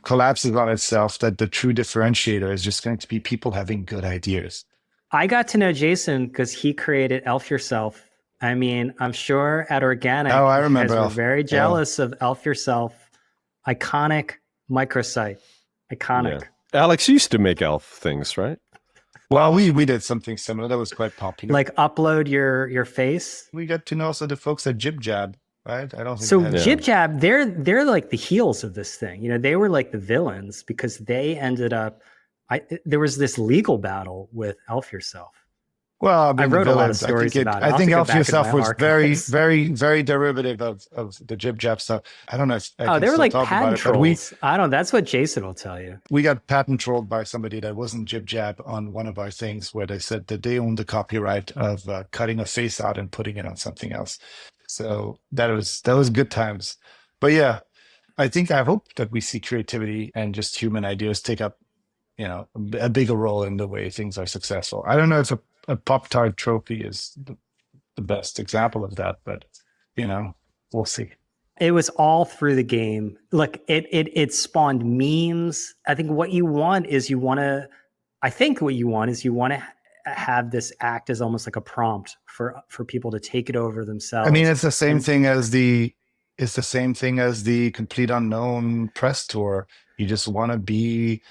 collapses on itself, that the true differentiator is just going to be people having good ideas. I got to know Jason because he created Elf Yourself. I mean, I'm sure at Organic, I remember you guys were very jealous of Elf Yourself. Iconic microsite. Iconic. Yeah. Alex, you used to make elf things, right? Well, we did something similar that was quite popular. Like upload your face. We got to know also the folks at Jib Jab, right? I don't think so. Jib Jab, they're like the heels of this thing. They were like the villains because they ended up. There was this legal battle with Elf Yourself. Well, I wrote a lot of stories about it. I think Elf Yourself was very, very, very derivative of the Jib Jab stuff. I don't know if they were like patent trolls. I don't know. That's what Jason will tell you. We got patent trolled by somebody that wasn't Jib Jab on one of our things where they said that they owned the copyright of cutting a face out and putting it on something else. So that was good times. But yeah, I hope that we see creativity and just human ideas take up, a bigger role in the way things are successful. I don't know if a Pop-Tart trophy is the best example of that, but we'll see. It was all through the game. Look, it spawned memes. I think what you want is you want to have this act as almost like a prompt for people to take it over themselves. I mean, it's the same thing as the Complete Unknown press tour. You just want to be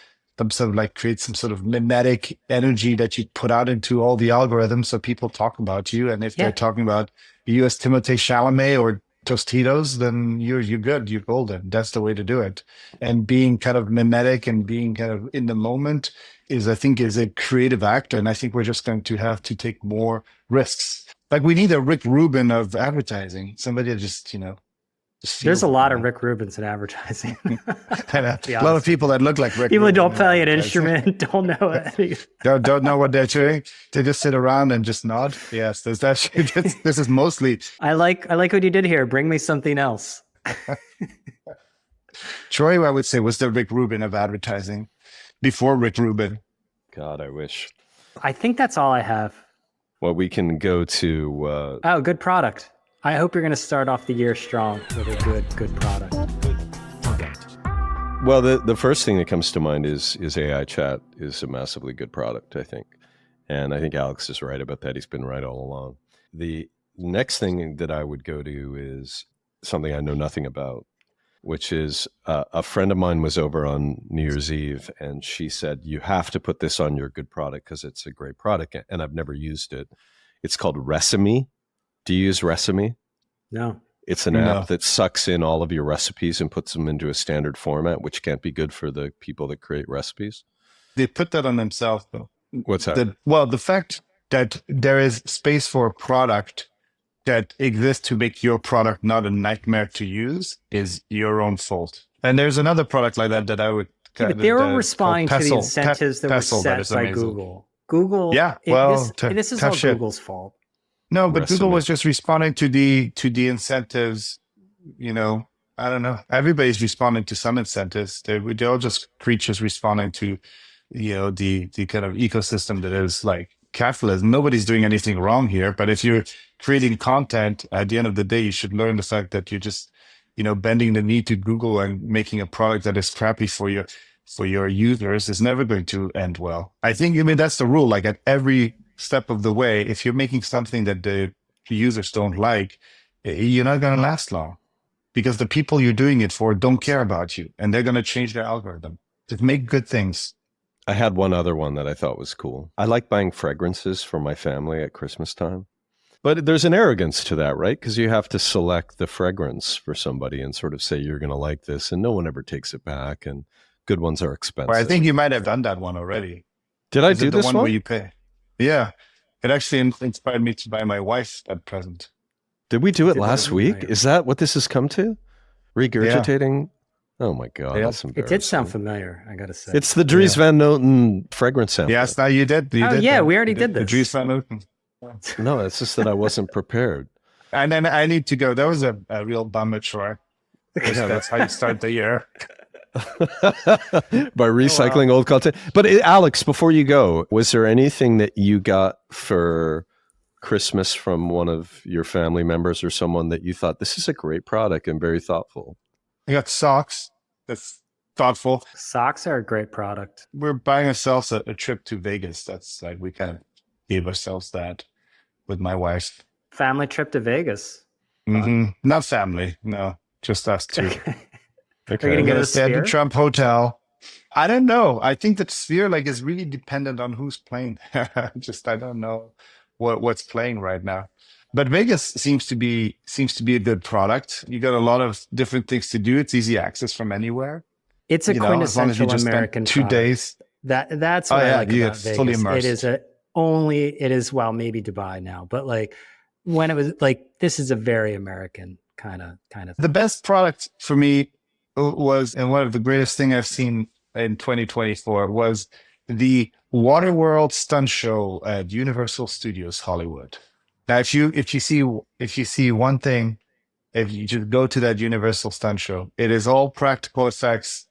create some sort of mimetic energy that you put out into all the algorithms so people talk about you. And if they're talking about you as Timothée Chalamet or Tostitos, then you're good. You're golden. That's the way to do it. And being kind of mimetic and being kind of in the moment I think, is a creative act. And I think we're just going to have to take more risks. Like we need a Rick Rubin of advertising. Somebody that just, just There's a feels lot it, of Rick Rubins in advertising. And a lot of people that look like Rick People who Rubin don't in play an advertising. instrument, don't know it. Don't know what they're doing. They just sit around and just nod. Yes, there's that. This is mostly I like what you did here. Bring me something else. Troy, I would say, was the Rick Rubin of advertising before Rick Rubin. God, I wish. I think that's all I have. Well, we can go to Oh, good product. I hope you're going to start off the year strong with a good product. well, the first thing that comes to mind is AI chat is a massively good product, I think. And I think Alex is right about that. He's been right all along. The next thing that I would go to is something I know nothing about, which is a friend of mine was over on New Year's Eve and she said, you have to put this on your good product because it's a great product. And I've never used it. It's called Resimi. Do you use Resimi? No. It's an app that sucks in all of your recipes and puts them into a standard format, which can't be good for the people that create recipes. They put that on themselves, though. What's that? The fact that there is space for a product that exists to make your product not a nightmare to use is your own fault. And there's another product like that I would. Yeah, but they were responding to the incentives that were set by Google. Google. Yeah. This is all Google's fault. No, but Google was just responding to the incentives. I don't know. Everybody's responding to some incentives. They're all just creatures responding to, the kind of ecosystem that is like capitalism. Nobody's doing anything wrong here. But if you're creating content, at the end of the day, you should learn the fact that you're just, bending the knee to Google and making a product that is crappy for your users is never going to end well. I think, that's the rule. Like at every step of the way, if you're making something that the users don't like, you're not going to last long because the people you're doing it for don't care about you and they're going to change their algorithm. Just make good things. I had one other one that I thought was cool. I like buying fragrances for my family at Christmas time. But there's an arrogance to that, right? Because you have to select the fragrance for somebody and sort of say, you're going to like this. And no one ever takes it back. And good ones are expensive. Well, I think you might have done that one already. Did I do this one? Where you pay? Yeah. It actually inspired me to buy my wife that present. Did we do it last week? Is that what this has come to? Regurgitating? Yeah. Oh my God, that's embarrassing. It did sound familiar, I gotta say. It's the Dries Van Noten fragrance sample. Yes, now you did. We already did this. The Dries Van Noten. No, it's just that I wasn't prepared. And then I need to go. That was a real bummer, Troy. That's how you start the year. By recycling old content. But Alex, before you go, was there anything that you got for Christmas from one of your family members or someone that you thought, this is a great product and very thoughtful? I got socks. That's thoughtful. Socks are a great product. We're buying ourselves a trip to Vegas. That's like, we kind of gave ourselves that with my wife. Family trip to Vegas. Mm-hmm. Not family. No, just us two. Okay. Okay. We're going to go to stay at the Trump Hotel. I don't know. I think that Sphere is really dependent on who's playing. I don't know what's playing right now. But Vegas seems to be a good product. You got a lot of different things to do. It's easy access from anywhere. It's a quintessential American product. 2 days. That's what I like about Vegas. Fully immersed. It is maybe Dubai now, but like when it was like, this is a very American kind of thing. The best product for me was, and one of the greatest thing I've seen in 2024 was the Waterworld stunt show at Universal Studios Hollywood. Now, if you see one thing, if you just go to that Universal stunt show, it is all practical effects.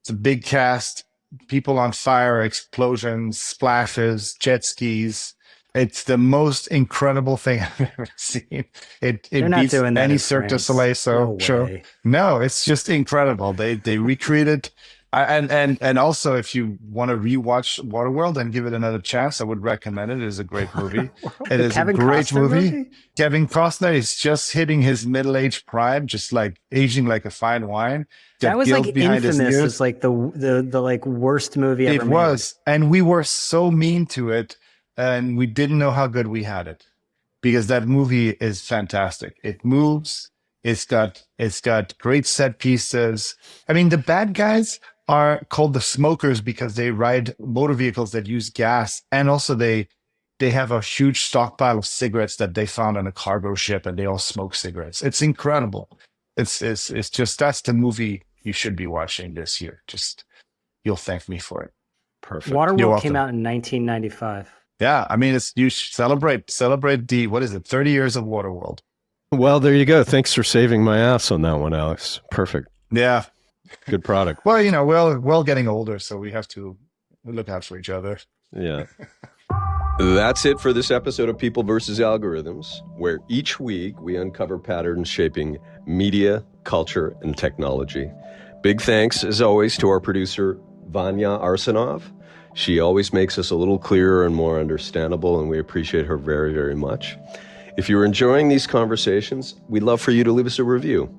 It's a big cast, people on fire, explosions, splashes, jet skis. It's the most incredible thing I've ever seen. It beats any Cirque du Soleil show. No, it's just incredible. They recreated. And also, if you want to rewatch Waterworld and give it another chance, I would recommend it. It is a great movie. It is a great movie. Kevin Costner is just hitting his middle-aged prime, just like aging like a fine wine. That was like infamous as like the like worst movie ever made. It was, and we were so mean to it, and we didn't know how good we had it, because that movie is fantastic. It moves. It's got great set pieces. I mean, the bad guys are called the smokers because they ride motor vehicles that use gas, and also they have a huge stockpile of cigarettes that they found on a cargo ship, and they all smoke cigarettes. It's incredible. It's just, that's the movie you should be watching this year. Just, you'll thank me for it. Perfect. Waterworld came out in 1995. Yeah, I mean, you should celebrate the, what is it, 30 years of Waterworld. Well, there you go. Thanks for saving my ass on that one, Alex. Perfect. Yeah. Good product. Well, you know, we're getting older, so we have to look out for each other. Yeah. That's it for this episode of People versus Algorithms, where each week we uncover patterns shaping media, culture, and technology. Big thanks, as always, to our producer, Vanya Arsenov. She always makes us a little clearer and more understandable, and we appreciate her very, very much. If you're enjoying these conversations, we'd love for you to leave us a review.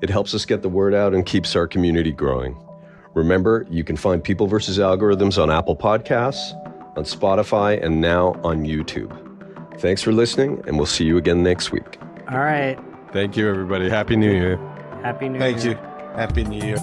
It helps us get the word out and keeps our community growing. Remember, you can find People vs. Algorithms on Apple Podcasts, on Spotify, and now on YouTube. Thanks for listening, and we'll see you again next week. All right. Thank you, everybody. Happy New Year. Happy New Year. Thank you. Happy New Year.